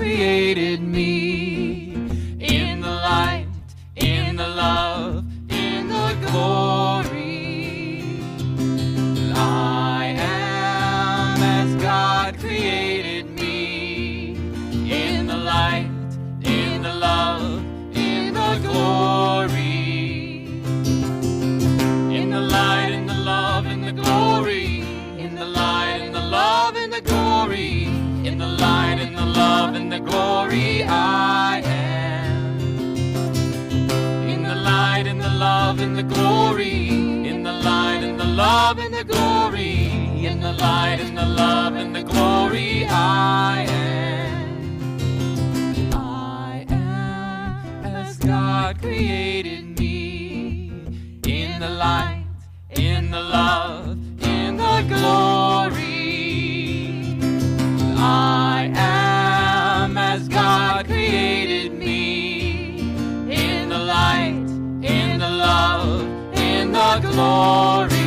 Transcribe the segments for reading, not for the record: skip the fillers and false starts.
created me. In the light, in the love, in the glory. I am as God created me. In the light, in the love, in the glory. In the light, in the love, in the glory. In the light, in the love, in the glory. In the light, in the love, in the glory, I am. In the light, in the love, in the glory. In the light, in the love, in the glory. In the light, in the love, in the glory, I am. I am as God created me. In the light, in the love, in the glory. I am as God created me. In the light, in the love, in the glory.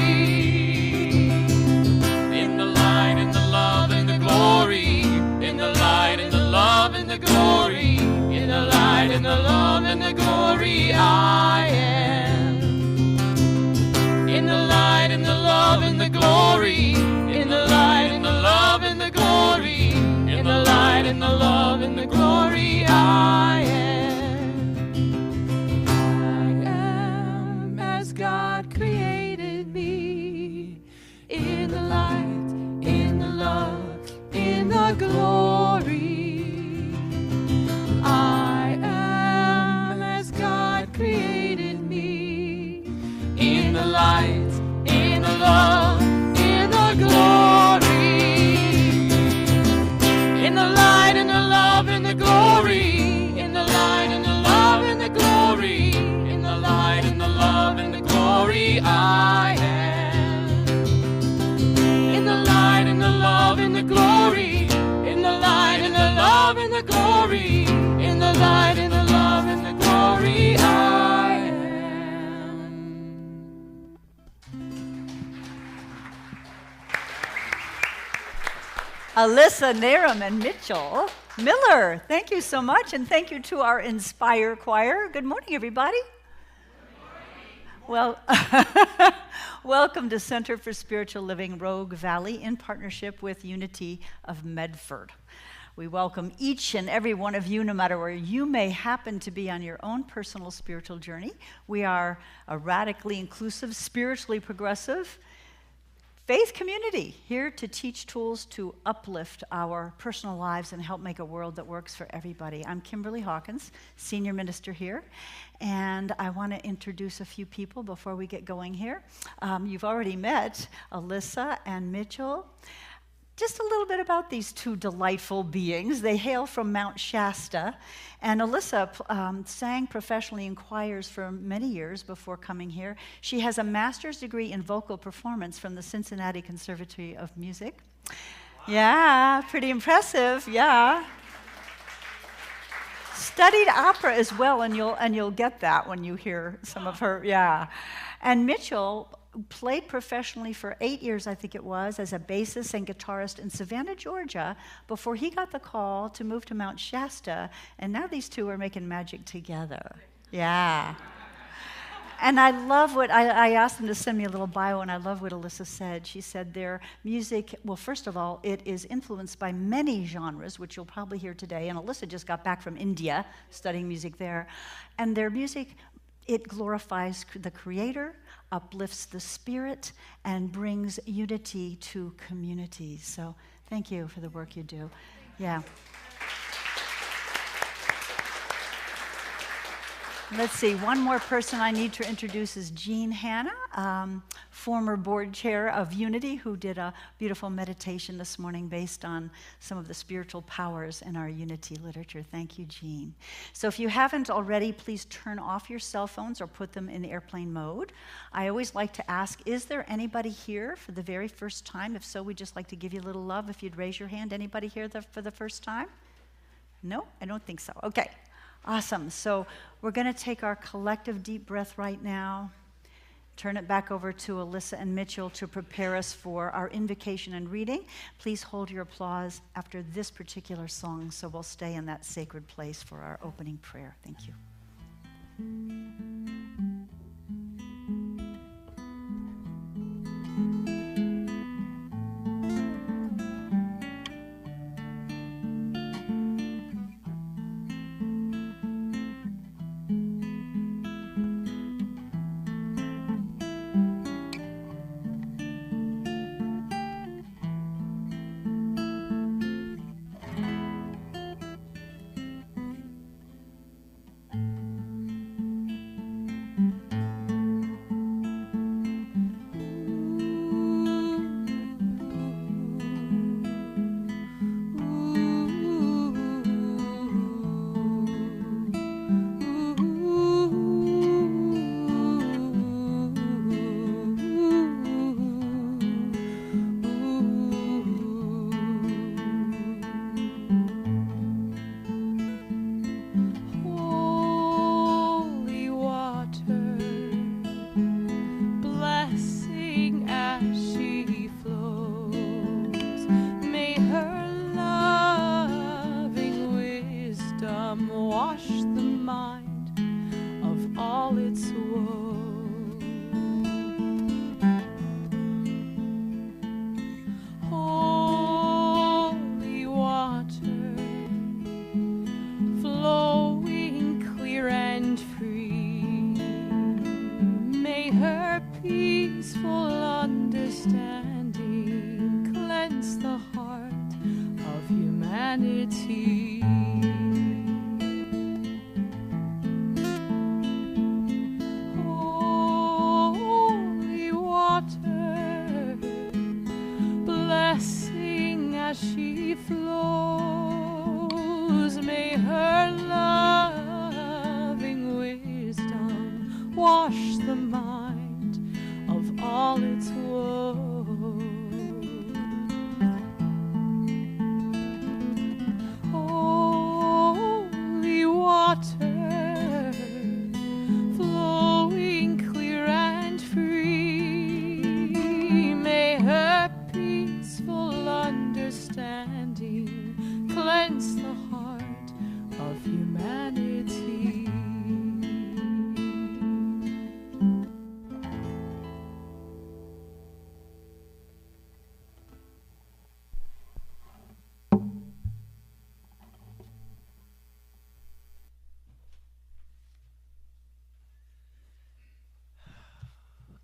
In the light, in the love, in the glory. In the light, in the love, in the glory. In the light, in the love, in the glory, I am. In the light, in the love, in the glory. In the light, in the love, in the glory. In the light, in the love, in the glory, I am. I am as God created me. In the light, in the love, in the glory. I am as God created me. In the light, in the love, in the glory. In the light, in the love, in the glory. In the light, in the love, in the glory. In the light, in the love, in the glory, I am. In the light, in the love, in the glory. In the light, in the love, in the glory. In the light, in the love, in the glory, I am. Alyssa, Naram, and Mitchell Miller, thank you so much, and thank you to our Inspire Choir. Good morning, everybody. Good morning. Well, welcome to Center for Spiritual Living Rogue Valley in partnership with Unity of Medford. We welcome each and every one of you, no matter where you may happen to be on your own personal spiritual journey. We are a radically inclusive, spiritually progressive faith community, here to teach tools to uplift our personal lives and help make a world that works for everybody. I'm Kimberly Hawkins, senior minister here, and I want to introduce a few people before we get going here. You've already met Alyssa and Mitchell. Just a little bit about these two delightful beings. They hail from Mount Shasta, and Alyssa sang professionally in choirs for many years before coming here. She has a master's degree in vocal performance from the Cincinnati Conservatory of Music. Wow. Yeah, pretty impressive, yeah. Studied opera as well, and you'll get that when you hear some of her, yeah. And Mitchell played professionally for 8 years, I think it was, as a bassist and guitarist in Savannah, Georgia, before he got the call to move to Mount Shasta, and now these two are making magic together. Yeah. And I love what, I asked them to send me a little bio, and I love what Alyssa said. She said their music, well, first of all, it is influenced by many genres, which you'll probably hear today, and Alyssa just got back from India, studying music there, and their music, it glorifies the Creator, uplifts the spirit, and brings unity to communities. So thank you for the work you do. Yeah. Let's see, one more person I need to introduce is Jean Hanna, former board chair of Unity, who did a beautiful meditation this morning based on some of the spiritual powers in our Unity literature. Thank you, Jean. So if you haven't already, please turn off your cell phones or put them in airplane mode. I always like to ask, is there anybody here for the very first time? If so, we'd just like to give you a little love if you'd raise your hand. Anybody here for the first time? No? I don't think so. Okay. Awesome. So we're going to take our collective deep breath right now. turn it back over to Alyssa and Mitchell to prepare us for our invocation and reading. Please hold your applause after this particular song, so we'll stay in that sacred place for our opening prayer. Thank you.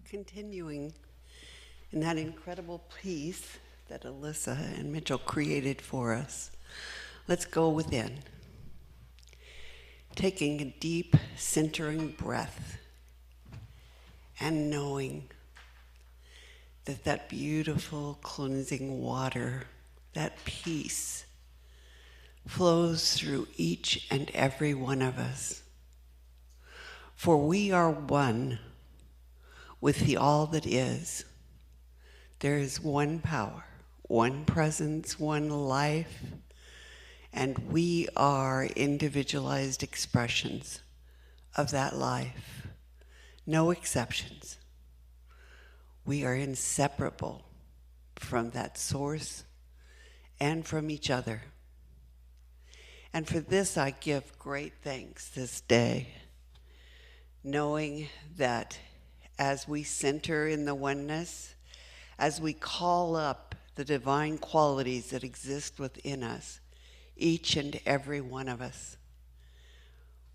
Continuing in that incredible piece that Alyssa and Mitchell created for us, let's go within. Taking a deep, centering breath and knowing that that beautiful, cleansing water, that peace, flows through each and every one of us. For we are one with the all that is. There is one power, one presence, one life, and we are individualized expressions of that life. No exceptions. We are inseparable from that source and from each other. And for this I give great thanks this day, knowing that as we center in the oneness, as we call up the divine qualities that exist within us, each and every one of us,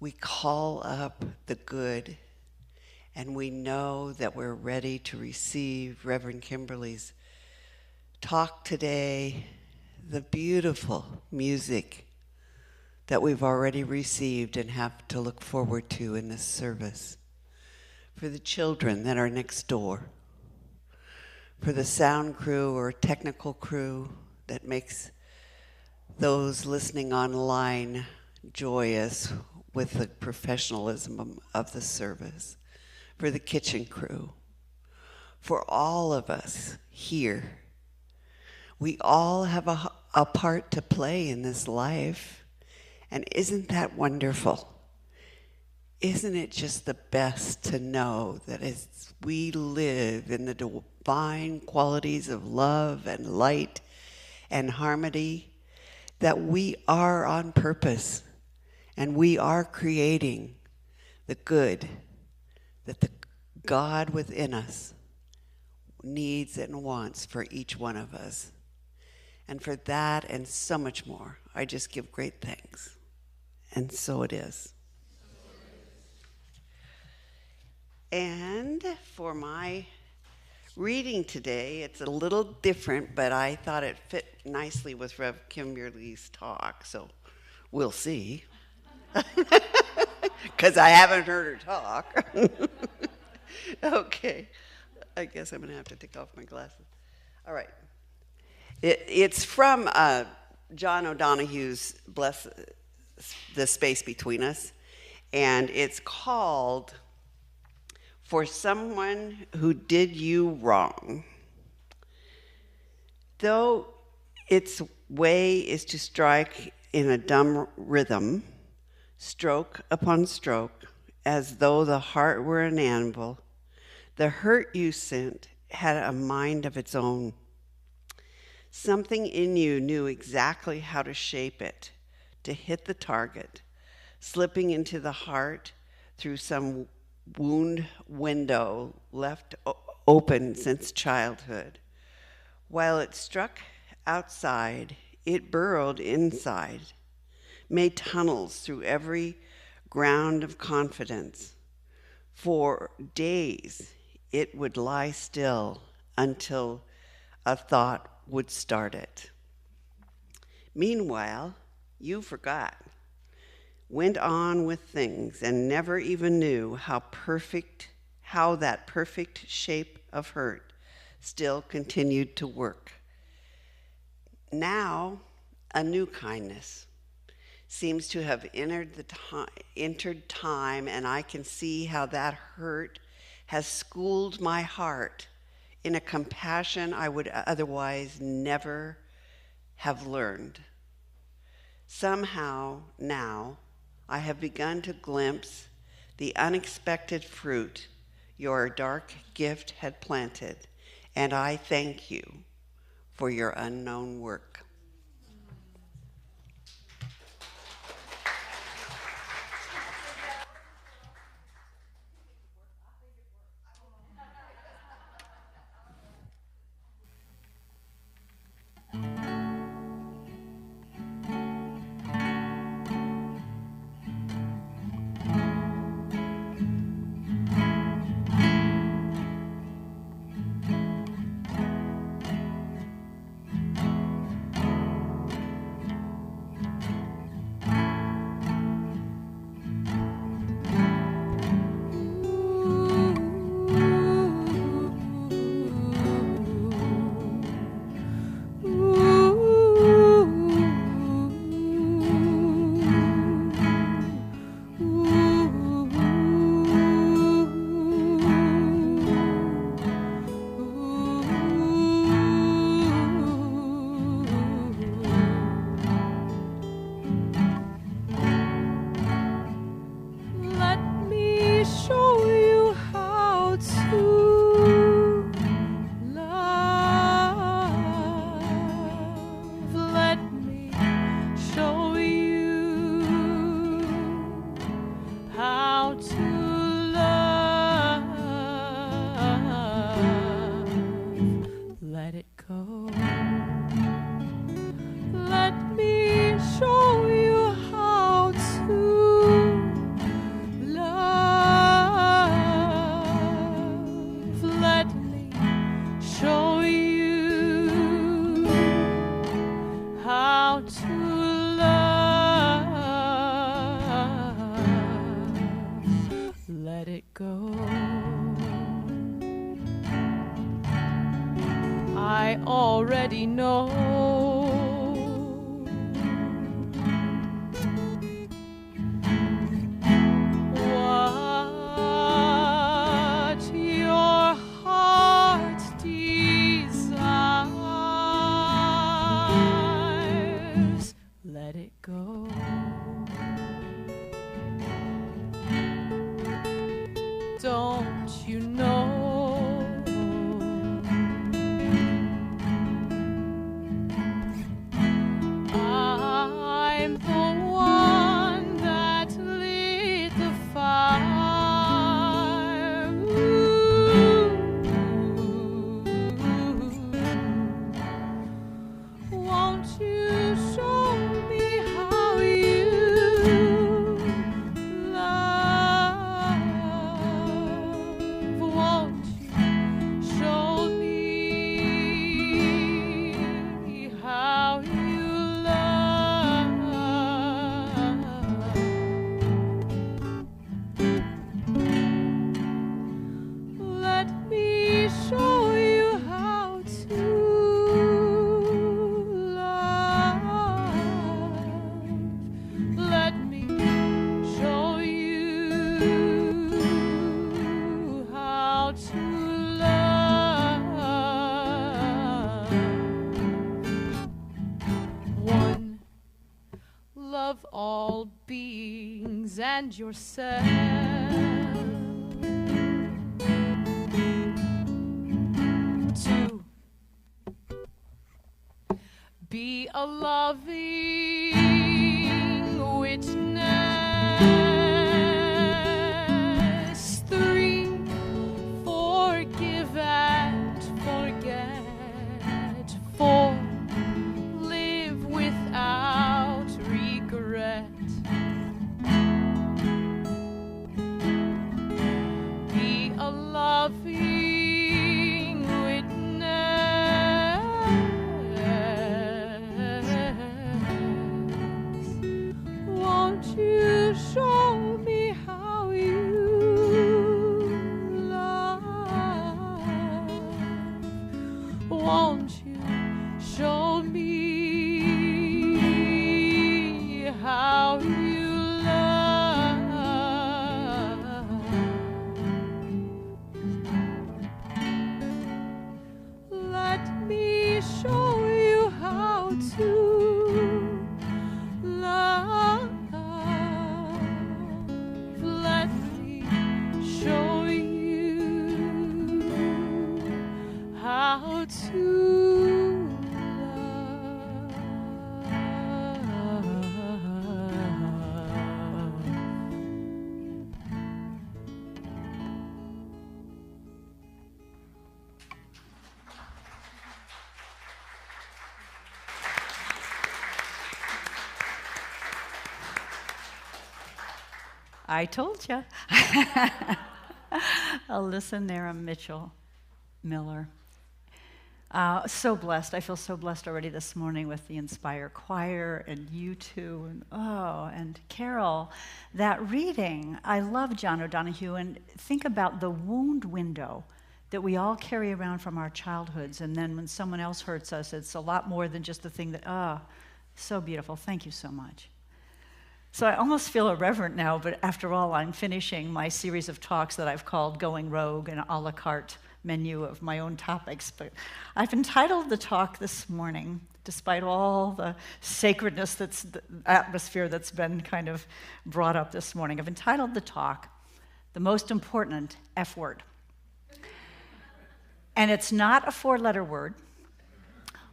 we call up the good, and we know that we're ready to receive Reverend Kimberly's talk today, the beautiful music that we've already received and have to look forward to in this service. For the children that are next door, for the sound crew or technical crew that makes those listening online joyous with the professionalism of the service, for the kitchen crew, for all of us here. We all have a part to play in this life, and isn't that wonderful? isn't it just the best to know that as we live in the divine qualities of love and light and harmony, that we are on purpose and we are creating the good that the God within us needs and wants for each one of us. And for that and so much more, I just give great thanks. And so it is. And for my reading today, it's a little different, but I thought it fit nicely with Rev. Kimberly's talk, so we'll see. Because I haven't heard her talk. Okay. I guess I'm going to have to take off my glasses. All right. It's from John O'Donohue's Bless the Space Between Us, and it's called For Someone Who Did You Wrong. Though its way is to strike in a dumb rhythm, stroke upon stroke, as though the heart were an anvil, the hurt you sent had a mind of its own. Something in you knew exactly how to shape it, to hit the target, slipping into the heart through some wound window left open since childhood. While it struck outside, it burrowed inside, made tunnels through every ground of confidence. For days, it would lie still until a thought would start it. Meanwhile, you forgot, went on with things, and never even knew how that perfect shape of hurt still continued to work. Now, a new kindness seems to have entered time, and I can see how that hurt has schooled my heart in a compassion I would otherwise never have learned. Somehow now I have begun to glimpse the unexpected fruit your dark gift had planted, and I thank you for your unknown work. Already know what your heart desires. Let it go. you show me how you love? Won't you show me how you love? Let me show you how to love. Let me show you how to love. One, love all beings and yourself. Two, be a loving witness. Three, forgive and forget. Four, live without regret. Be a loving witness. Won't you show me how you love? Won't you show me how you love? Let me show you how to love. Let me show you how to love. I told you. Alyssa Nara Mitchell Miller. So blessed. I feel so blessed already this morning with the Inspire Choir and you two, and Carol. That reading, I love John O'Donohue, and think about the wound window that we all carry around from our childhoods, and then when someone else hurts us, it's a lot more than just the thing that, so beautiful. Thank you so much. So I almost feel irreverent now, but after all, I'm finishing my series of talks that I've called Going Rogue, an a la carte menu of my own topics. But I've entitled the talk this morning, despite all the sacredness that's the atmosphere that's been kind of brought up this morning, I've entitled the talk, The Most Important F Word. And it's not a four-letter word,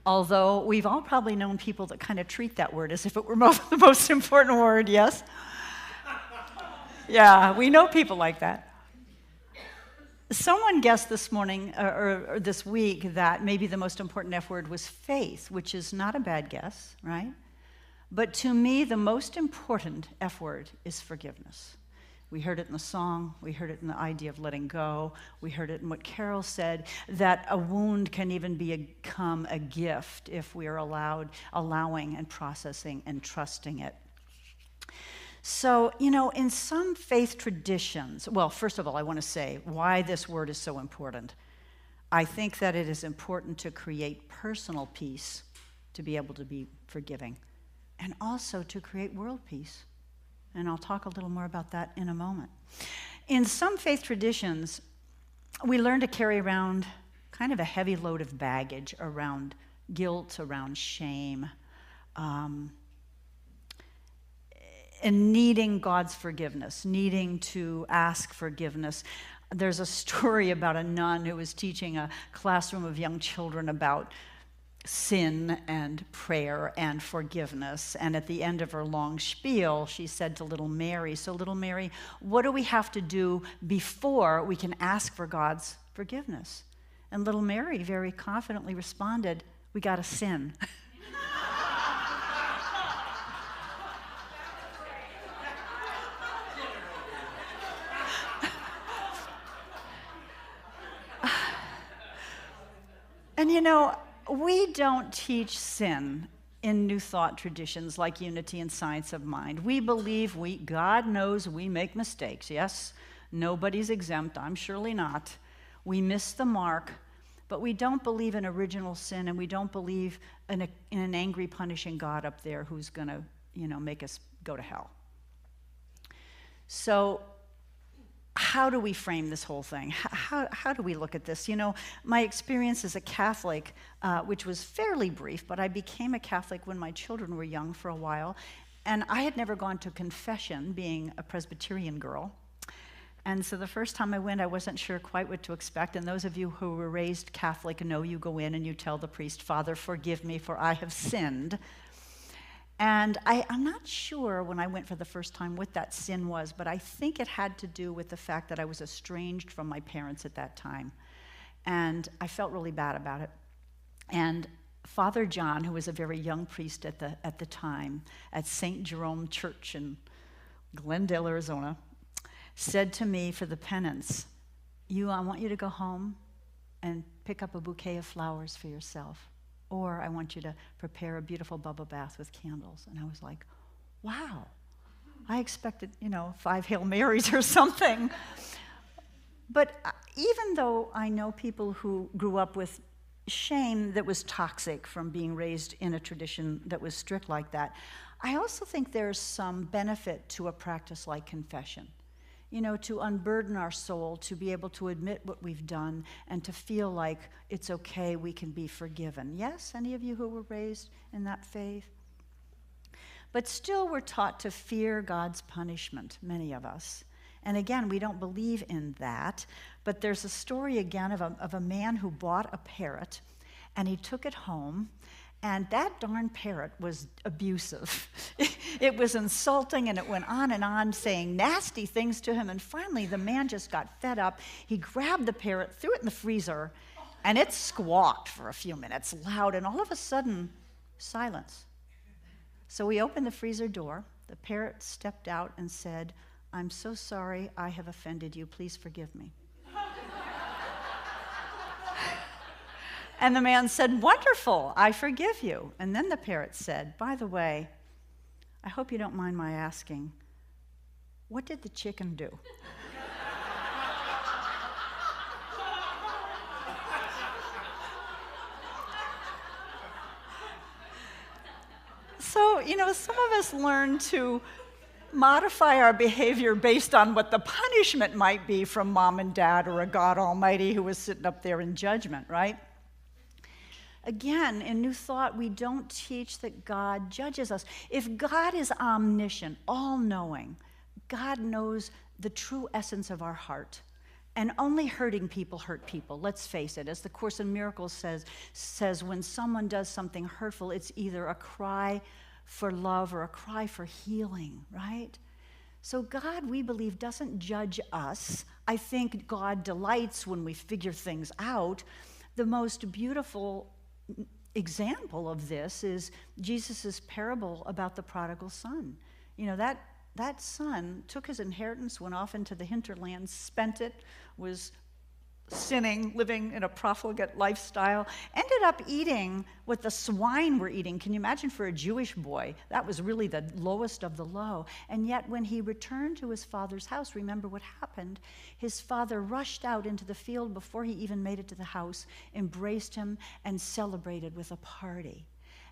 although we've all probably known people that kind of treat that word as if it were the most important word, yes? Yeah, we know people like that. Someone guessed this morning, or this week, that maybe the most important F word was faith, which is not a bad guess, right? But to me, the most important F word is forgiveness. We heard it in the song, we heard it in the idea of letting go, we heard it in what Carol said, that a wound can even become a gift if we are allowing and processing and trusting it. So, in some faith traditions, well, first of all, I want to say why this word is so important. I think that it is important to create personal peace, to be able to be forgiving, and also to create world peace. And I'll talk a little more about that in a moment. In some faith traditions, we learn to carry around kind of a heavy load of baggage around guilt, around shame, and needing God's forgiveness, needing to ask forgiveness. There's a story about a nun who was teaching a classroom of young children about sin and prayer and forgiveness. And at the end of her long spiel, she said to little Mary, "So little Mary, what do we have to do before we can ask for God's forgiveness?" And little Mary very confidently responded, "We got to sin." And we don't teach sin in New Thought traditions like Unity and Science of Mind. We believe God knows we make mistakes. Yes, nobody's exempt. I'm surely not. We miss the mark, but we don't believe in original sin, and we don't believe in an angry, punishing God up there who's going to, make us go to hell. So how do we frame this whole thing? How do we look at this? My experience as a Catholic, which was fairly brief, but I became a Catholic when my children were young for a while, and I had never gone to confession, being a Presbyterian girl. And so the first time I went, I wasn't sure quite what to expect. And those of you who were raised Catholic know you go in and you tell the priest, "Father, forgive me, for I have sinned." And I'm not sure when I went for the first time what that sin was, but I think it had to do with the fact that I was estranged from my parents at that time. And I felt really bad about it. And Father John, who was a very young priest at the time at St. Jerome Church in Glendale, Arizona, said to me for the penance, I want you to go home and pick up a bouquet of flowers for yourself. Or I want you to prepare a beautiful bubble bath with candles. And I was like, wow. I expected, 5 Hail Marys or something. But even though I know people who grew up with shame that was toxic from being raised in a tradition that was strict like that, I also think there's some benefit to a practice like confession. To unburden our soul, to be able to admit what we've done, and to feel like it's okay, we can be forgiven. Yes, any of you who were raised in that faith? But still, we're taught to fear God's punishment, many of us. And again, we don't believe in that. But there's a story again of a man who bought a parrot, and he took it home. And that darn parrot was abusive. It was insulting, and it went on, saying nasty things to him. And finally, the man just got fed up. He grabbed the parrot, threw it in the freezer, and it squawked for a few minutes, loud. And all of a sudden, silence. So he opened the freezer door. The parrot stepped out and said, "I'm so sorry I have offended you. Please forgive me." And the man said, "Wonderful, I forgive you." And then the parrot said, "By the way, I hope you don't mind my asking, what did the chicken do?" So, some of us learn to modify our behavior based on what the punishment might be from mom and dad or a God Almighty who was sitting up there in judgment, right? Again, in New Thought, we don't teach that God judges us. If God is omniscient, all-knowing, God knows the true essence of our heart. And only hurting people hurt people. Let's face it. As the Course in Miracles says when someone does something hurtful, it's either a cry for love or a cry for healing, right? So God, we believe, doesn't judge us. I think God delights when we figure things out. The most beautiful example of this is Jesus' parable about the prodigal son. That son took his inheritance, went off into the hinterlands, spent it, was sinning, living in a profligate lifestyle, ended up eating what the swine were eating. Can you imagine for a Jewish boy? That was really the lowest of the low. And yet when he returned to his father's house, remember what happened? His father rushed out into the field before he even made it to the house, embraced him, and celebrated with a party.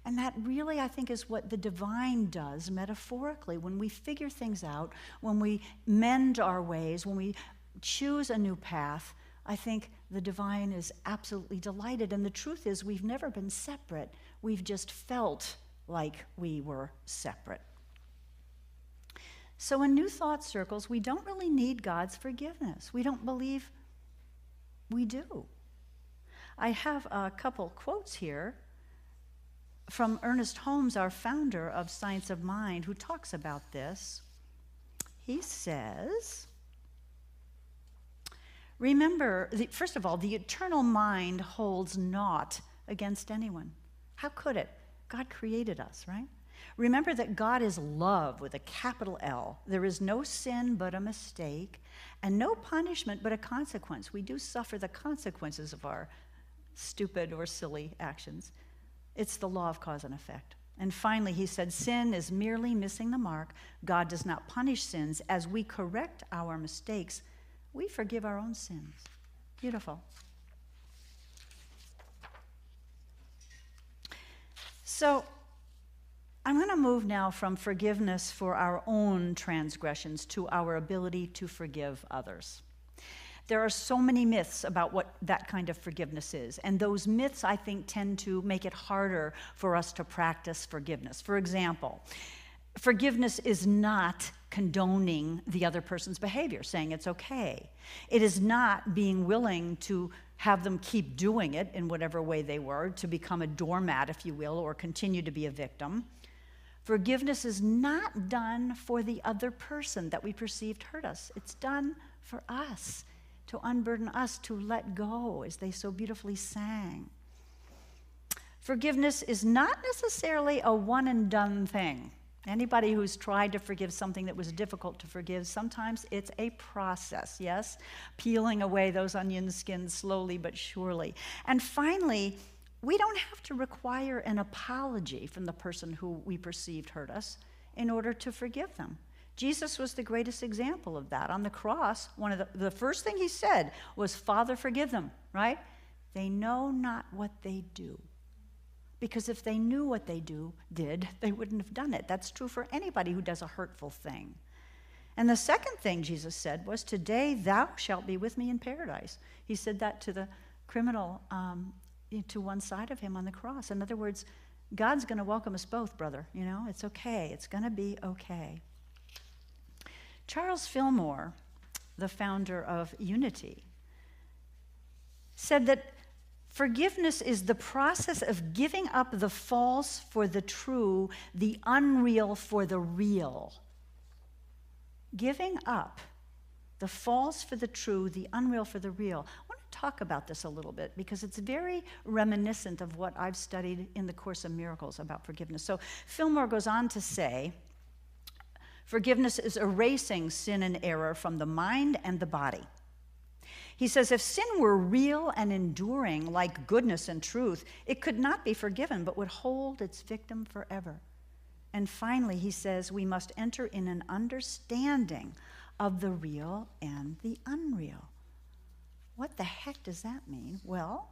And that really, I think, is what the divine does metaphorically. When we figure things out, when we mend our ways, when we choose a new path, I think the divine is absolutely delighted. And the truth is, we've never been separate. We've just felt like we were separate. So in New Thought circles, we don't really need God's forgiveness. We don't believe we do. I have a couple quotes here from Ernest Holmes, our founder of Science of Mind, who talks about this. He says, remember, first of all, the eternal mind holds naught against anyone. How could it? God created us, right? Remember that God is love with a capital L. There is no sin but a mistake, and no punishment but a consequence. We do suffer the consequences of our stupid or silly actions. It's the law of cause and effect. And finally, he said, sin is merely missing the mark. God does not punish sins. As we correct our mistakes, we forgive our own sins. Beautiful. So I'm going to move now from forgiveness for our own transgressions to our ability to forgive others. There are so many myths about what that kind of forgiveness is, and those myths, I think, tend to make it harder for us to practice forgiveness. For example, forgiveness is not condoning the other person's behavior, saying it's okay. It is not being willing to have them keep doing it in whatever way they were, to become a doormat, if you will, or continue to be a victim. Forgiveness is not done for the other person that we perceived hurt us. It's done for us, to unburden us, to let go, as they so beautifully sang. Forgiveness is not necessarily a one-and-done thing. Anybody who's tried to forgive something that was difficult to forgive, sometimes it's a process, yes? Peeling away those onion skins slowly but surely. And finally, we don't have to require an apology from the person who we perceived hurt us in order to forgive them. Jesus was the greatest example of that. On the cross, one of the first thing he said was, Father, forgive them, right? They know not what they do. Because if they knew what they did, they wouldn't have done it. That's true for anybody who does a hurtful thing. And the second thing Jesus said was, today thou shalt be with me in paradise. He said that to the criminal to one side of him on the cross. In other words, God's going to welcome us both, brother. You know, it's okay. It's going to be okay. Charles Fillmore, the founder of Unity, said that forgiveness is the process of giving up the false for the true, the unreal for the real. Giving up the false for the true, the unreal for the real. I want to talk about this a little bit because it's very reminiscent of what I've studied in the Course in Miracles about forgiveness. So Fillmore goes on to say, forgiveness is erasing sin and error from the mind and the body. He says, if sin were real and enduring like goodness and truth, it could not be forgiven, but would hold its victim forever. And finally, he says, we must enter in an understanding of the real and the unreal. What the heck does that mean? Well,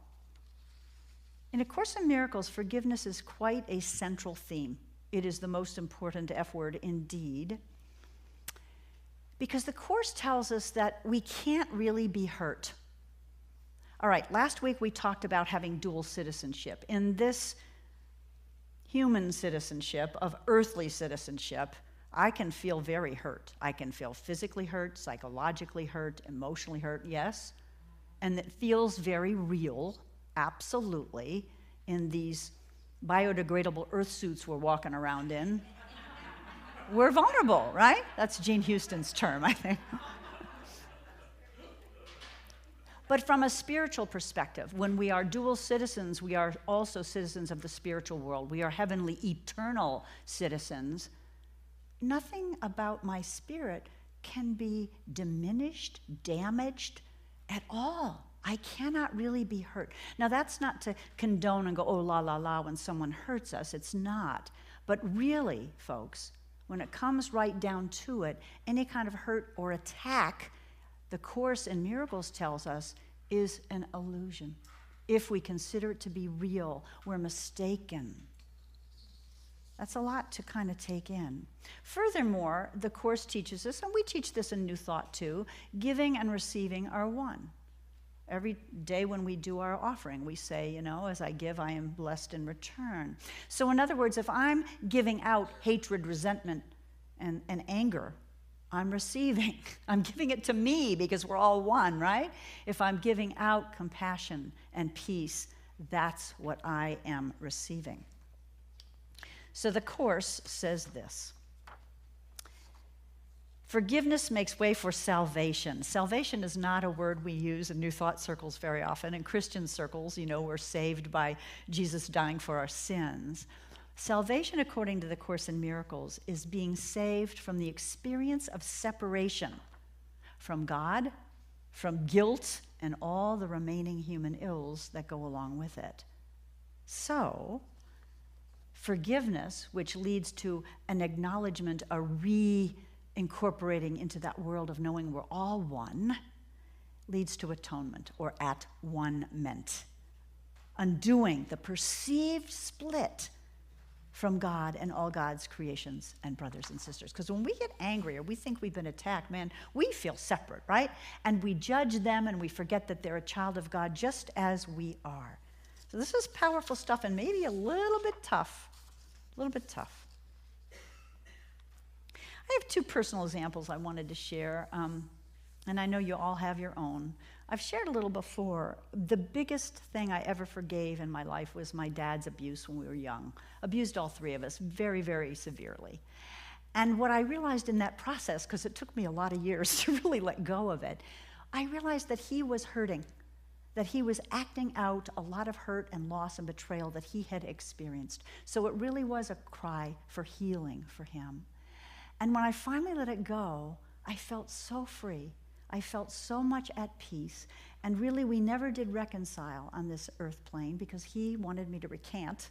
in A Course in Miracles, forgiveness is quite a central theme. It is the most important F word indeed. Because the Course tells us that we can't really be hurt. All right, last week we talked about having dual citizenship. In this human citizenship of earthly citizenship, I can feel very hurt. I can feel physically hurt, psychologically hurt, emotionally hurt, yes. And it feels very real, absolutely, in these biodegradable earth suits we're walking around in. We're vulnerable, right? That's Gene Houston's term, I think. But from a spiritual perspective, when we are dual citizens, we are also citizens of the spiritual world. We are heavenly, eternal citizens. Nothing about my spirit can be diminished, damaged at all. I cannot really be hurt. Now, that's not to condone and go, oh, la, la, la, when someone hurts us. It's not. But really, folks, when it comes right down to it, any kind of hurt or attack, the Course in Miracles tells us, is an illusion. If we consider it to be real, we're mistaken. That's a lot to kind of take in. Furthermore, the Course teaches us, and we teach this in New Thought too, giving and receiving are one. Every day when we do our offering, we say, you know, as I give, I am blessed in return. So in other words, if I'm giving out hatred, resentment, and anger, I'm receiving. I'm giving it to me because we're all one, right? If I'm giving out compassion and peace, that's what I am receiving. So the Course says this. Forgiveness makes way for salvation. Salvation is not a word we use in New Thought circles very often. In Christian circles, you know, we're saved by Jesus dying for our sins. Salvation, according to the Course in Miracles, is being saved from the experience of separation from God from guilt and all the remaining human ills that go along with it. So, forgiveness, which leads to an acknowledgement, a re-incorporating into that world of knowing we're all one, leads to atonement, or at-one-ment, undoing the perceived split from God and all God's creations and brothers and sisters. Because when we get angry or we think we've been attacked, man, we feel separate, right? And we judge them and we forget that they're a child of God just as we are. So this is powerful stuff and maybe a little bit tough. A little bit tough. I have two personal examples I wanted to share, and I know you all have your own. I've shared a little before. The biggest thing I ever forgave in my life was my dad's abuse when we were young. Abused all three of us very, very severely. And what I realized in that process, because it took me a lot of years to really let go of it, I realized that he was hurting, that he was acting out a lot of hurt and loss and betrayal that he had experienced. So it really was a cry for healing for him. And when I finally let it go, I felt so free. I felt so much at peace. And really, we never did reconcile on this earth plane because he wanted me to recant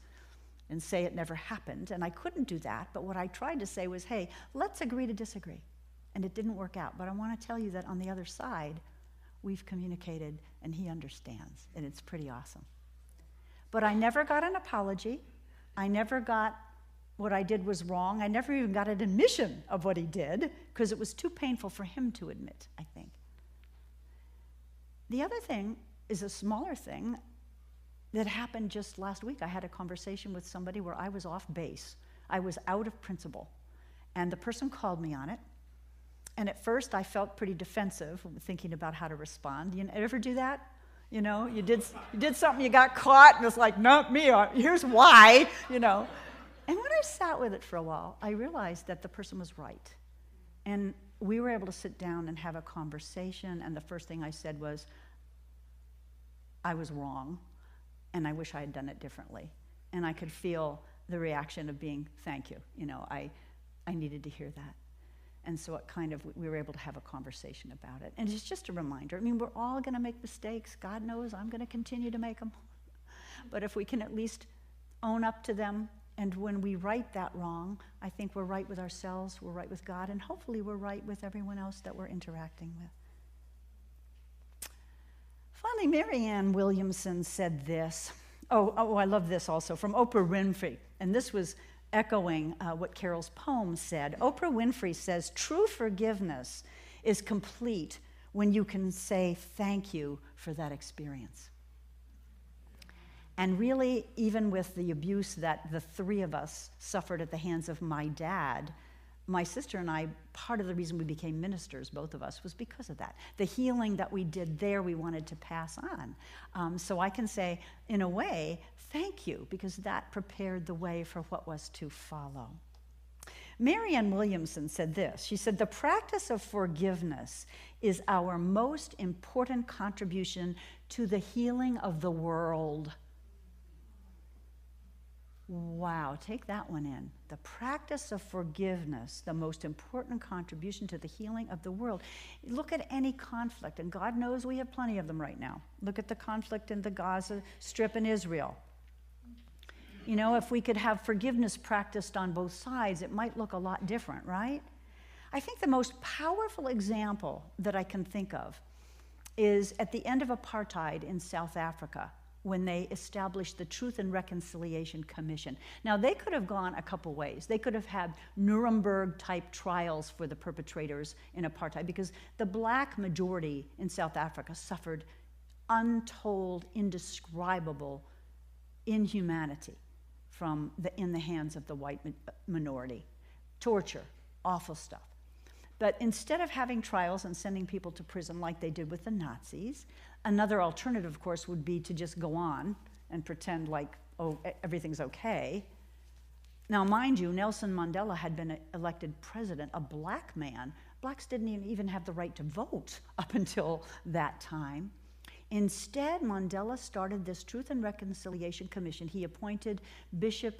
and say it never happened. And I couldn't do that. But what I tried to say was, hey, let's agree to disagree. And it didn't work out. But I want to tell you that on the other side, we've communicated and he understands. And it's pretty awesome. But I never got an apology. I never got what I did was wrong. I never even got an admission of what he did because it was too painful for him to admit, I think. The other thing is a smaller thing that happened just last week. I had a conversation with somebody where I was off base. I was out of principle. And the person called me on it. And at first I felt pretty defensive thinking about how to respond. You ever do that? You know, you did something, you got caught, and it's like, not me, here's why, you know. And when I sat with it for a while, I realized that the person was right. And we were able to sit down and have a conversation, and the first thing I said was, I was wrong, and I wish I had done it differently. And I could feel the reaction of being, thank you. You know, I needed to hear that. And so it kind of, we were able to have a conversation about it. And it's just a reminder. I mean, we're all going to make mistakes. God knows I'm going to continue to make them. But if we can at least own up to them, and when we right that wrong, I think we're right with ourselves, we're right with God, and hopefully we're right with everyone else that we're interacting with. Finally, Marianne Williamson said this. Oh, I love this also, from Oprah Winfrey. And this was echoing what Carol's poem said. Oprah Winfrey says, true forgiveness is complete when you can say thank you for that experience. And really, even with the abuse that the three of us suffered at the hands of my dad, my sister and I, part of the reason we became ministers, both of us, was because of that. The healing that we did there, we wanted to pass on. So I can say, in a way, thank you, because that prepared the way for what was to follow. Marianne Williamson said this. She said, the practice of forgiveness is our most important contribution to the healing of the world. Wow, take that one in. The practice of forgiveness, the most important contribution to the healing of the world. Look at any conflict, and God knows we have plenty of them right now. Look at the conflict in the Gaza Strip in Israel. You know, if we could have forgiveness practiced on both sides, it might look a lot different, right? I think the most powerful example that I can think of is at the end of apartheid in South Africa, when they established the Truth and Reconciliation Commission. Now, they could have gone a couple ways. They could have had Nuremberg-type trials for the perpetrators in apartheid, because the black majority in South Africa suffered untold, indescribable inhumanity in the hands of the white minority. Torture, awful stuff. But instead of having trials and sending people to prison like they did with the Nazis, another alternative, of course, would be to just go on and pretend like, oh, everything's okay. Now, mind you, Nelson Mandela had been elected president, a black man. Blacks didn't even have the right to vote up until that time. Instead, Mandela started this Truth and Reconciliation Commission. He appointed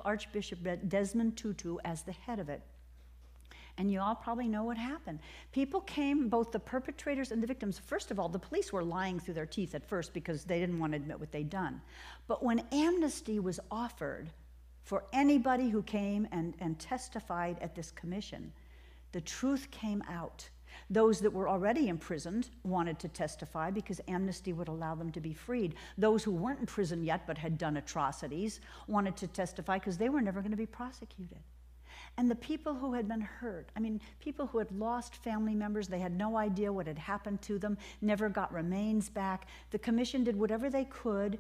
Archbishop Desmond Tutu as the head of it. And you all probably know what happened. People came, both the perpetrators and the victims. First of all, the police were lying through their teeth at first because they didn't want to admit what they'd done. But when amnesty was offered for anybody who came and testified at this commission, the truth came out. Those that were already imprisoned wanted to testify because amnesty would allow them to be freed. Those who weren't in prison yet but had done atrocities wanted to testify because they were never going to be prosecuted. And the people who had been hurt, I mean, people who had lost family members, they had no idea what had happened to them, never got remains back. The commission did whatever they could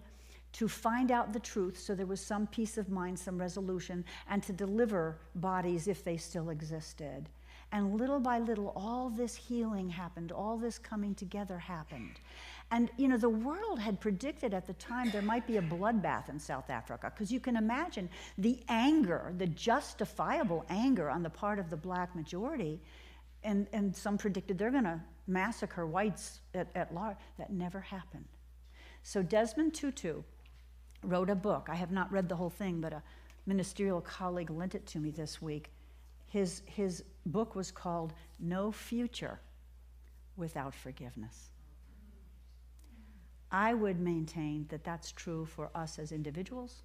to find out the truth so there was some peace of mind, some resolution, and to deliver bodies if they still existed. And little by little, all this healing happened, all this coming together happened. And, you know, the world had predicted at the time there might be a bloodbath in South Africa, because you can imagine the anger, the justifiable anger on the part of the black majority, and some predicted they're going to massacre whites at large. That never happened. So Desmond Tutu wrote a book. I have not read the whole thing, but a ministerial colleague lent it to me this week. His book was called No Future Without Forgiveness. I would maintain that that's true for us as individuals,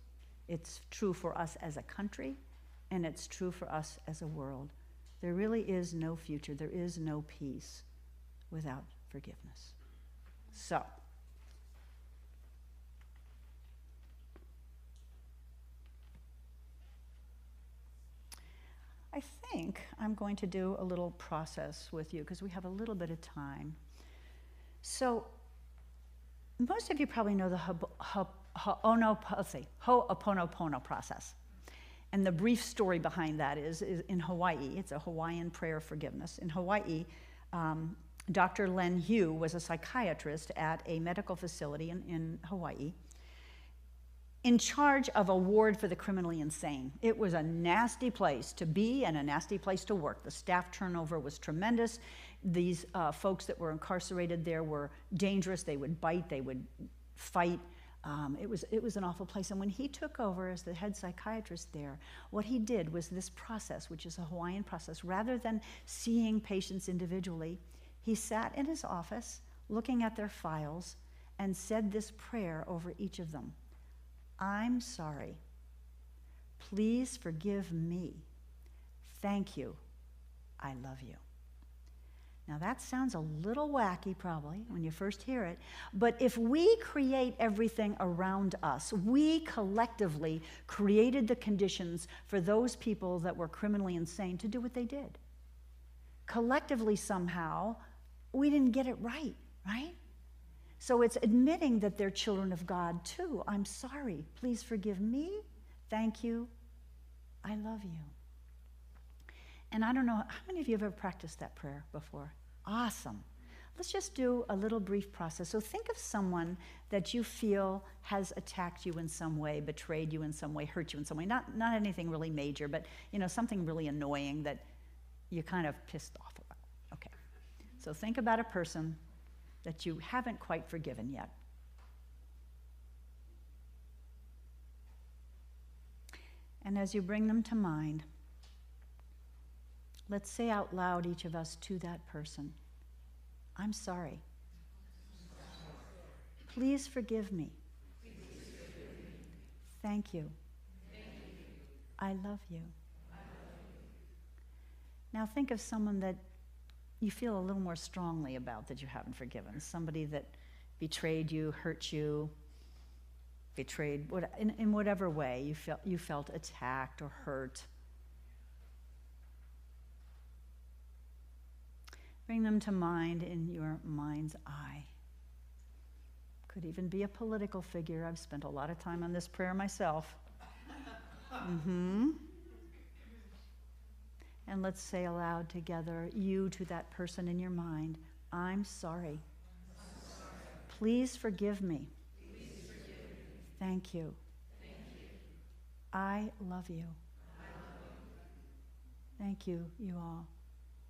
it's true for us as a country, and it's true for us as a world. There really is no future, there is no peace without forgiveness. So, I think I'm going to do a little process with you because we have a little bit of time. So, most of you probably know the Ho'oponopono process. And the brief story behind that is in Hawaii, it's a Hawaiian prayer of forgiveness. In Hawaii, Dr. Len Hu was a psychiatrist at a medical facility in Hawaii, in charge of a ward for the criminally insane. It was a nasty place to be and a nasty place to work. The staff turnover was tremendous. These folks that were incarcerated there were dangerous. They would bite, they would fight. It was an awful place. And when he took over as the head psychiatrist there, what he did was this process, which is a Hawaiian process. Rather than seeing patients individually, he sat in his office looking at their files and said this prayer over each of them. I'm sorry. Please forgive me. Thank you. I love you. Now that sounds a little wacky probably when you first hear it, but if we create everything around us, we collectively created the conditions for those people that were criminally insane to do what they did. Collectively somehow, we didn't get it right, right? So it's admitting that they're children of God too. I'm sorry. Please forgive me. Thank you. I love you. And I don't know, how many of you have ever practiced that prayer before? Awesome. Let's just do a little brief process. So think of someone that you feel has attacked you in some way, betrayed you in some way, hurt you in some way. Not anything really major, but something really annoying that you're kind of pissed off about. Okay. So think about a person that you haven't quite forgiven yet. And as you bring them to mind, let's say out loud, each of us, to that person, I'm sorry. Please forgive me. Thank you. I love you. Now think of someone that you feel a little more strongly about that you haven't forgiven. Somebody that betrayed you, hurt you, betrayed, in whatever way you felt attacked or hurt. Bring them to mind in your mind's eye. Could even be a political figure. I've spent a lot of time on this prayer myself. And let's say aloud together, you to that person in your mind, I'm sorry. Please forgive me. Thank you. I love you. Thank you, you all.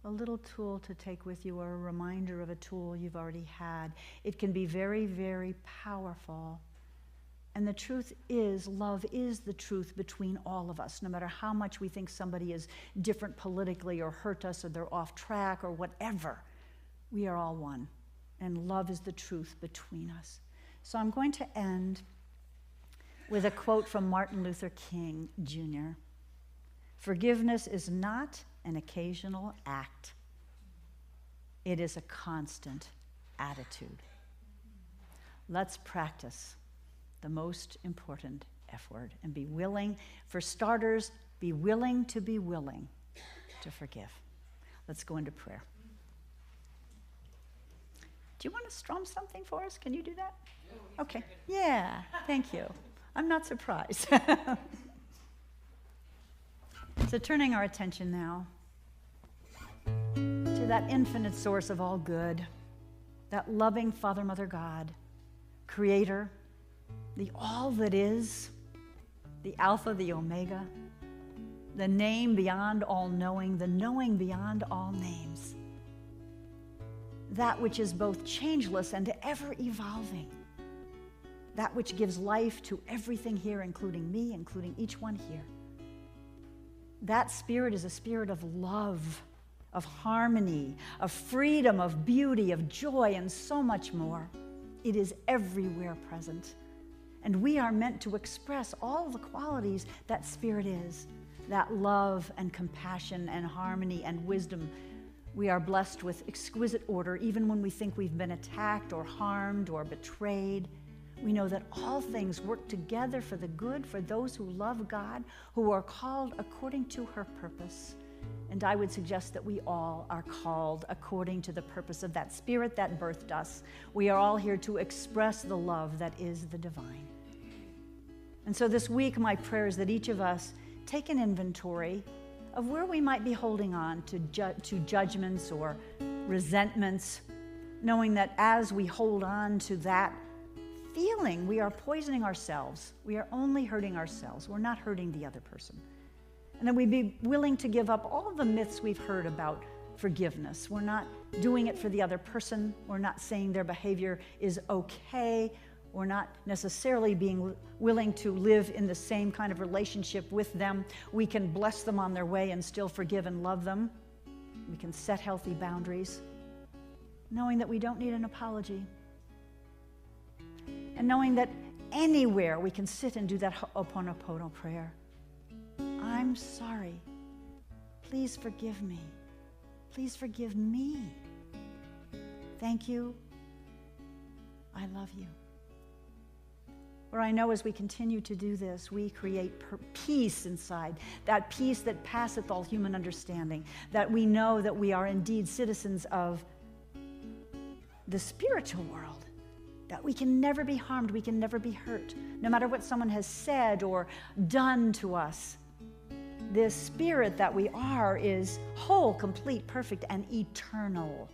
A little tool to take with you, or a reminder of a tool you've already had. It can be very, very powerful And the truth is, love is the truth between all of us, no matter how much we think somebody is different politically or hurt us or they're off track or whatever. We are all one. And love is the truth between us. So I'm going to end with a quote from Martin Luther King Jr. Forgiveness is not an occasional act. It is a constant attitude. Let's practice the most important F word and be willing, for starters, be willing to forgive. Let's go into prayer. Do you want to strum something for us? Can you do that? Okay. Yeah, thank you. I'm not surprised. So turning our attention now to that infinite source of all good, that loving Father, Mother, God, Creator, the all that is, the Alpha, the Omega, the name beyond all knowing, the knowing beyond all names, that which is both changeless and ever evolving, that which gives life to everything here, including me, including each one here. That spirit is a spirit of love, of harmony, of freedom, of beauty, of joy, and so much more. It is everywhere present. And we are meant to express all the qualities that spirit is, that love and compassion and harmony and wisdom. We are blessed with exquisite order, even when we think we've been attacked or harmed or betrayed. We know that all things work together for the good for those who love God, who are called according to her purpose. And I would suggest that we all are called according to the purpose of that spirit that birthed us. We are all here to express the love that is the divine. And so this week, my prayer is that each of us take an inventory of where we might be holding on to judgments or resentments, knowing that as we hold on to that feeling, we are poisoning ourselves. We are only hurting ourselves. We're not hurting the other person. And then we'd be willing to give up all of the myths we've heard about forgiveness. We're not doing it for the other person. We're not saying their behavior is okay. We're not necessarily being willing to live in the same kind of relationship with them. We can bless them on their way and still forgive and love them. We can set healthy boundaries, knowing that we don't need an apology. And knowing that anywhere we can sit and do that Ho'oponopono prayer. I'm sorry. Please forgive me. Please forgive me. Thank you. I love you. For I know as we continue to do this, we create peace inside, that peace that passeth all human understanding, that we know that we are indeed citizens of the spiritual world, that we can never be harmed, we can never be hurt, no matter what someone has said or done to us. This spirit that we are is whole, complete, perfect, and eternal.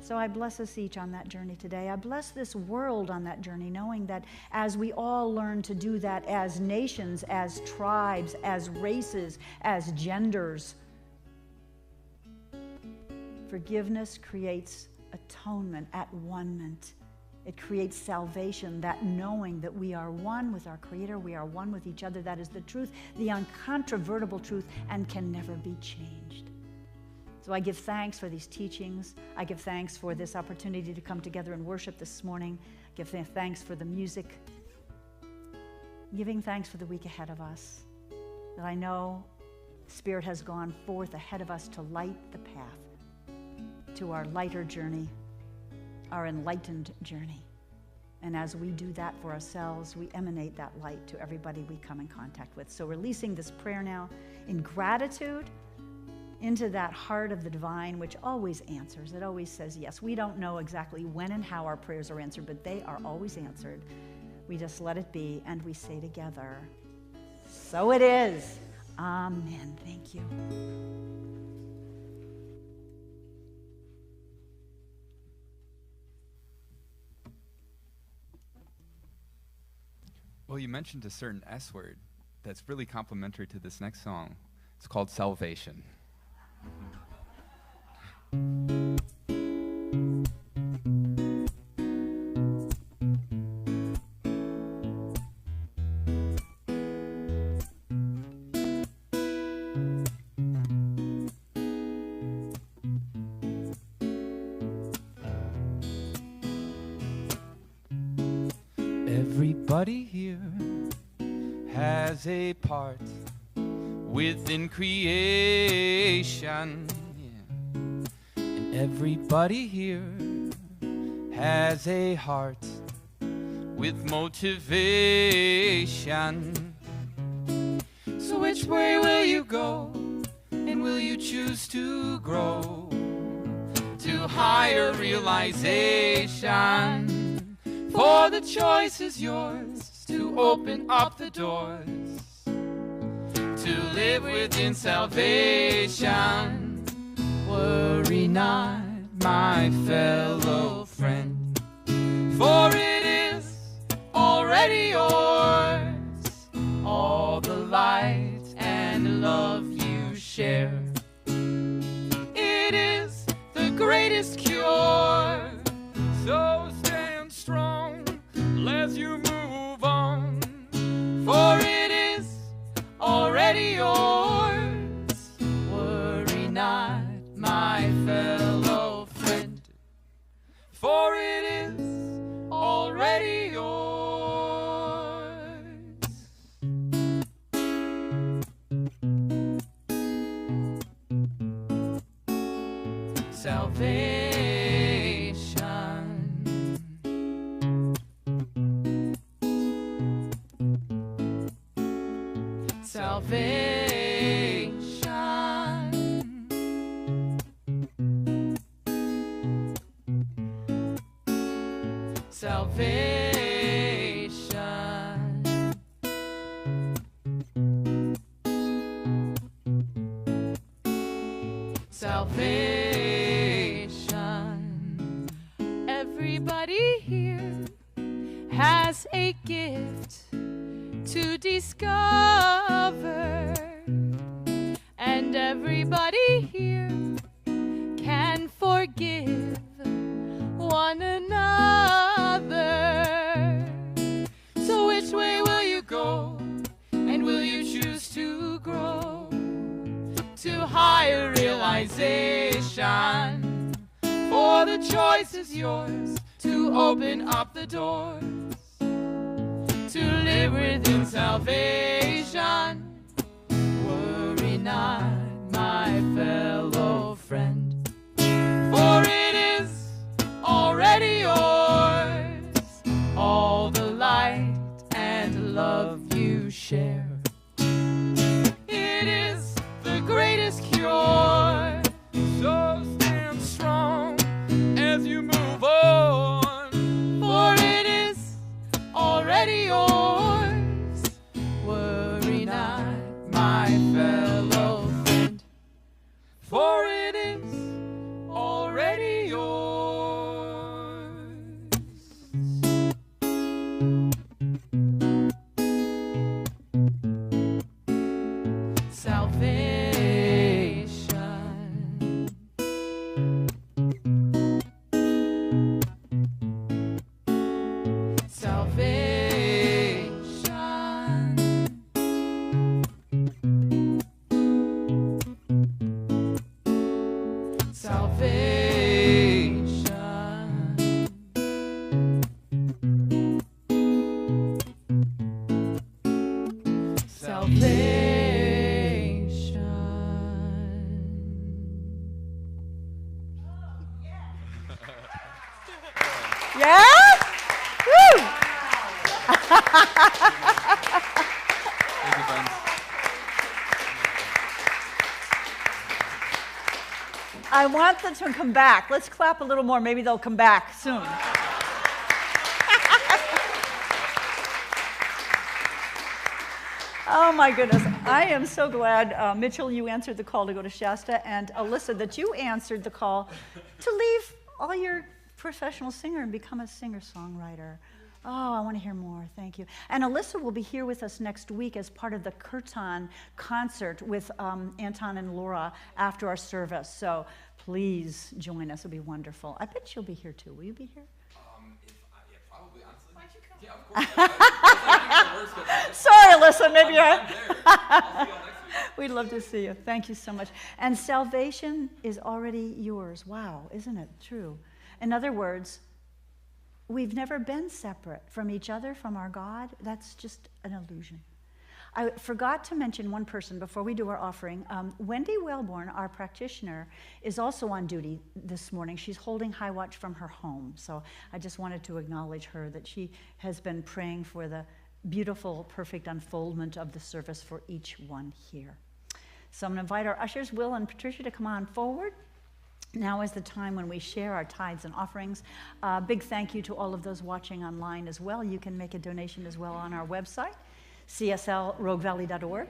So I bless us each on that journey today. I bless this world on that journey, knowing that as we all learn to do that as nations, as tribes, as races, as genders, forgiveness creates atonement, at-one-ment. It creates salvation, that knowing that we are one with our Creator, we are one with each other. That is the truth, the uncontrovertible truth, and can never be changed. So I give thanks for these teachings. I give thanks for this opportunity to come together and worship this morning. I give thanks for the music. Giving thanks for the week ahead of us, that I know Spirit has gone forth ahead of us to light the path to our lighter journey, our enlightened journey. And as we do that for ourselves, we emanate that light to everybody we come in contact with. So releasing this prayer now in gratitude into that heart of the divine, which always answers. It always says yes. We don't know exactly when and how our prayers are answered, but they are always answered. We just let it be, and we say together, so it is. Amen. Thank you. Well, you mentioned a certain S word that's really complementary to this next song. It's called salvation. Everybody here has a part within creation. Yeah. And everybody here has a heart with motivation. So which way will you go? And will you choose to grow to higher realization? For the choice is yours to open up the doors to live within salvation. Worry not, my fellow friend, for it is already yours. All the light and love you share, it is the greatest cure. So stand strong as you move on, for it is already yours. Worry not, my fellow friend, for it is already yours. Salvation. Salvation. Salvation. Salvation. Everybody here has a gift to discover, and everybody here can forgive one another. So which way will you go, and will you choose to grow to higher realization? For the choice is yours to open up the doors to live within salvation. Worry not, my fellow friend, for it is already yours. All the light and love you share, it is the greatest cure. So stand strong as you move on, for it is already yours. Worry not, my fellow friend, for it is already yours. Salvation. Salvation. Salvation. Salvation. Yeah? Woo! Thank you, friends. I want them to come back. Let's clap a little more. Maybe they'll come back soon. Oh my goodness. I am so glad, Mitchell, you answered the call to go to Shasta, and Alyssa, that you answered the call to leave all your professional singer and become a singer-songwriter. Oh, I want to hear more. Thank you. And Alyssa will be here with us next week as part of the Kirtan concert with Anton and Laura after our service. So please join us. It'll be wonderful. I bet you'll be here too. Will you be here? Yeah, probably, honestly. Why'd you come? Yeah, of course. Sorry, Alyssa. Maybe I'm there. I'll see y'all next week. We'd love to see you. Thank you so much. And salvation is already yours. Wow, isn't it true? In other words, we've never been separate from each other, from our God. That's just an illusion. I forgot to mention one person before we do our offering. Wendy Wellborn, our practitioner, is also on duty this morning. She's holding high watch from her home. So I just wanted to acknowledge her, that she has been praying for the beautiful, perfect unfoldment of the service for each one here. So I'm going to invite our ushers, Will and Patricia, to come on forward. Now is the time when we share our tithes and offerings. Big thank you to all of those watching online as well. You can make a donation as well on our website, cslroguevalley.org.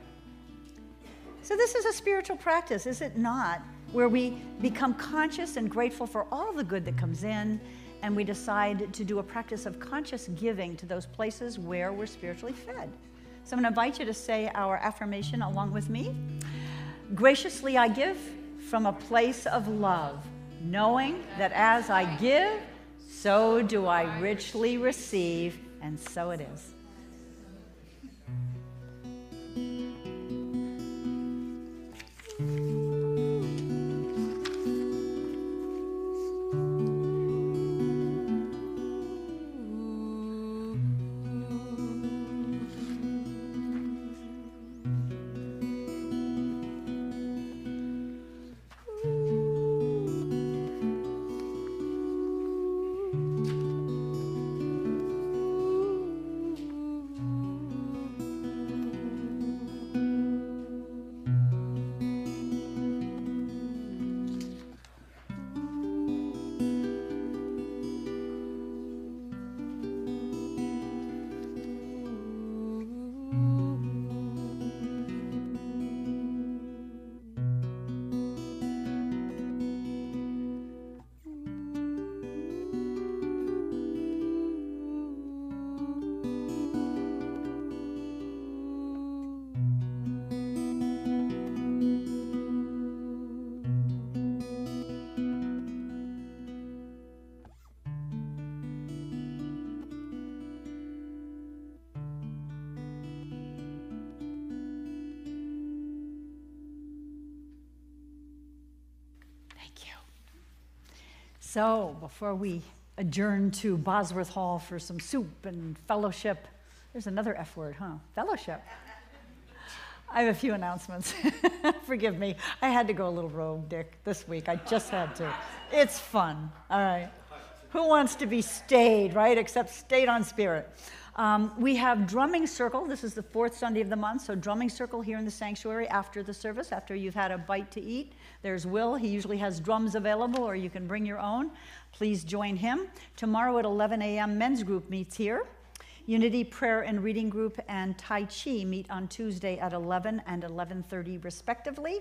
So this is a spiritual practice, is it not? Where we become conscious and grateful for all the good that comes in, and we decide to do a practice of conscious giving to those places where we're spiritually fed. So I'm going to invite you to say our affirmation along with me. Graciously I give from a place of love, knowing that as I give, so do I richly receive, and so it is. So before we adjourn to Bosworth Hall for some soup and fellowship, there's another F word, huh? Fellowship. I have a few announcements. Forgive me. I had to go a little rogue, Dick, this week. I just had to. It's fun. All right. Who wants to be stayed, right? Except stayed on spirit. We have drumming circle. This is the fourth Sunday of the month, so drumming circle here in the sanctuary after the service, after you've had a bite to eat. There's Will. He usually has drums available, or you can bring your own. Please join him. Tomorrow at 11 a.m., men's group meets here. Unity Prayer and Reading Group and Tai Chi meet on Tuesday at 11 and 11:30 respectively.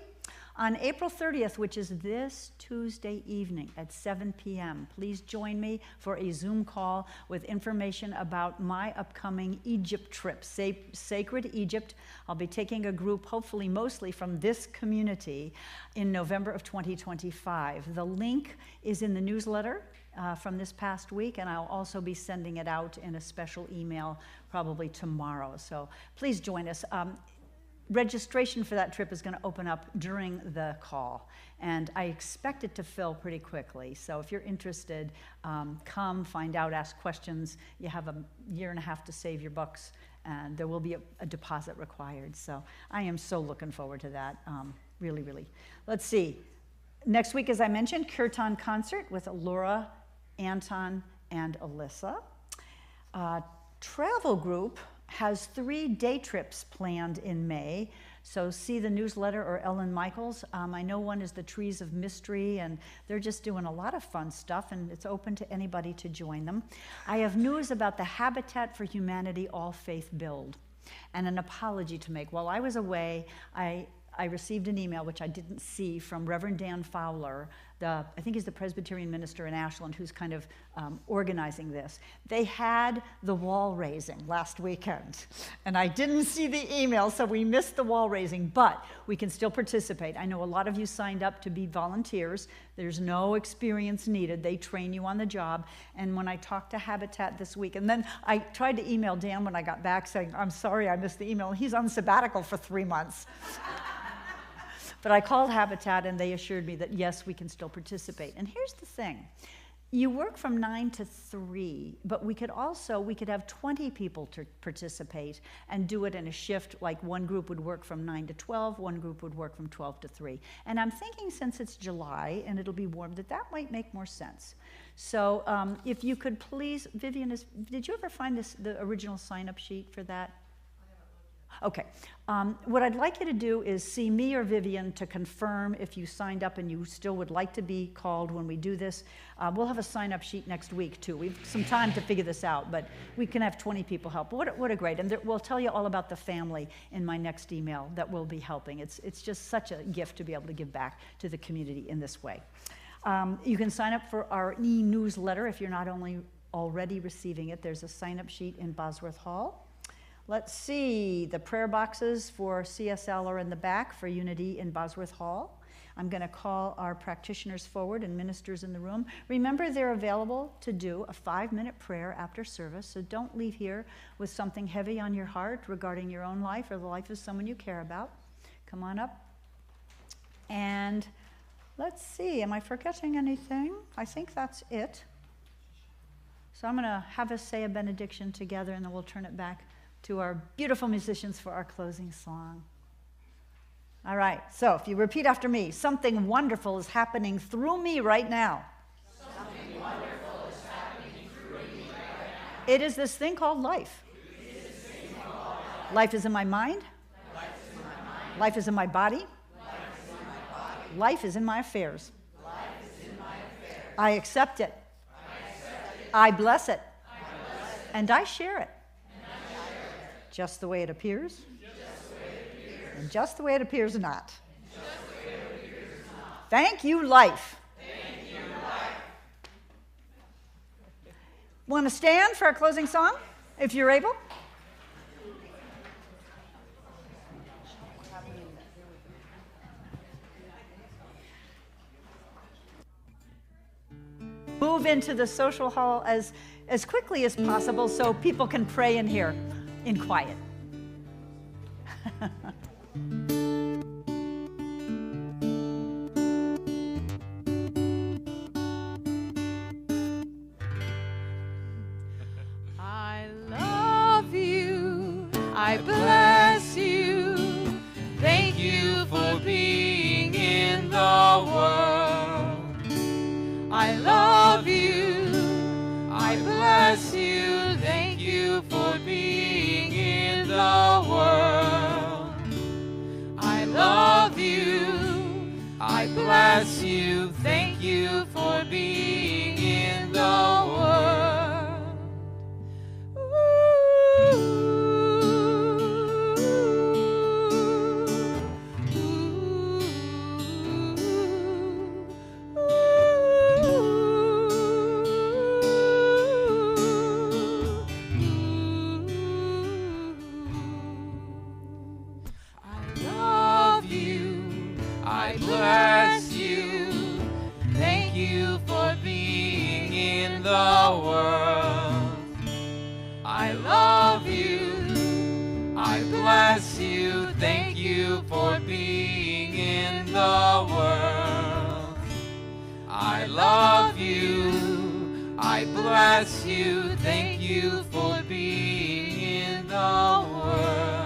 On April 30th, which is this Tuesday evening at 7 p.m., please join me for a Zoom call with information about my upcoming Egypt trip, Sacred Egypt. I'll be taking a group, hopefully mostly from this community, in November of 2025. The link is in the newsletter from this past week, and I'll also be sending it out in a special email probably tomorrow. So please join us. Registration for that trip is going to open up during the call, and I expect it to fill pretty quickly. So if you're interested, come, find out, ask questions. You have a year and a half to save your bucks, and there will be a deposit required. So I am so looking forward to that, really, really. Let's see. Next week, as I mentioned, Kirtan concert with Laura, Anton, and Alyssa. Travel group has 3 day trips planned in May, so see the newsletter or Ellen Michaels. I know one is the Trees of Mystery, and they're just doing a lot of fun stuff, and it's open to anybody to join them. I have news about the Habitat for Humanity All Faith Build, and an apology to make. While I was away, I received an email, which I didn't see, from Reverend Dan Fowler, I think he's the Presbyterian minister in Ashland who's kind of organizing this. They had the wall raising last weekend, and I didn't see the email, so we missed the wall raising, but we can still participate. I know a lot of you signed up to be volunteers. There's no experience needed. They train you on the job. And when I talked to Habitat this week, and then I tried to email Dan when I got back saying, I'm sorry I missed the email. He's on sabbatical for 3 months. But I called Habitat, and they assured me that, yes, we can still participate. And here's the thing. You work from 9 to 3, but we could have 20 people to participate and do it in a shift, like one group would work from 9 to 12, one group would work from 12 to 3. And I'm thinking since it's July and it'll be warm, that might make more sense. So if you could please, Vivian, did you ever find the original sign-up sheet for that? Okay. What I'd like you to do is see me or Vivian to confirm if you signed up and you still would like to be called when we do this. We'll have a sign-up sheet next week, too. We've some time to figure this out, but we can have 20 people help. What a great, and we'll tell you all about the family in my next email that will be helping. It's just such a gift to be able to give back to the community in this way. You can sign up for our e-newsletter if you're not already receiving it. There's a sign-up sheet in Bosworth Hall. Let's see, the prayer boxes for CSL are in the back for Unity in Bosworth Hall. I'm going to call our practitioners forward and ministers in the room. Remember, they're available to do a 5-minute prayer after service, so don't leave here with something heavy on your heart regarding your own life or the life of someone you care about. Come on up. And let's see, am I forgetting anything? I think that's it. So I'm going to have us say a benediction together, and then we'll turn it back to our beautiful musicians for our closing song. All right, so if you repeat after me, something wonderful is happening through me right now. Something wonderful is happening through me right now. It is this thing called life. Life is in my mind. Life is in my body. Life is in my affairs. I accept it. I bless it. And I share it. Just the way it appears, and just the way it appears not. Thank you, life. Want to stand for our closing song, if you're able? Move into the social hall as quickly as possible so people can pray in here in quiet. I love you. I bless you. Thank you for being in the world. I love you. I bless you. Thank you for being in the world. I love you. I bless you. Thank you for being in the world. Bless you. Thank you for being in the world. I love you. I bless you. Thank you for being in the world. I love you. I bless you. Thank you for being in the world.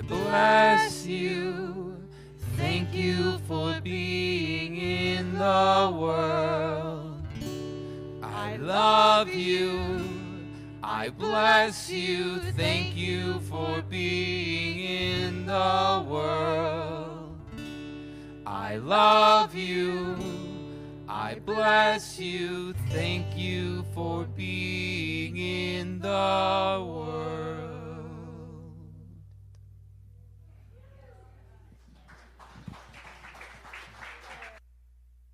Bless you. Thank you for being in the world. I love you. I bless you. Thank you for being in the world. I love you. I bless you. Thank you for being in the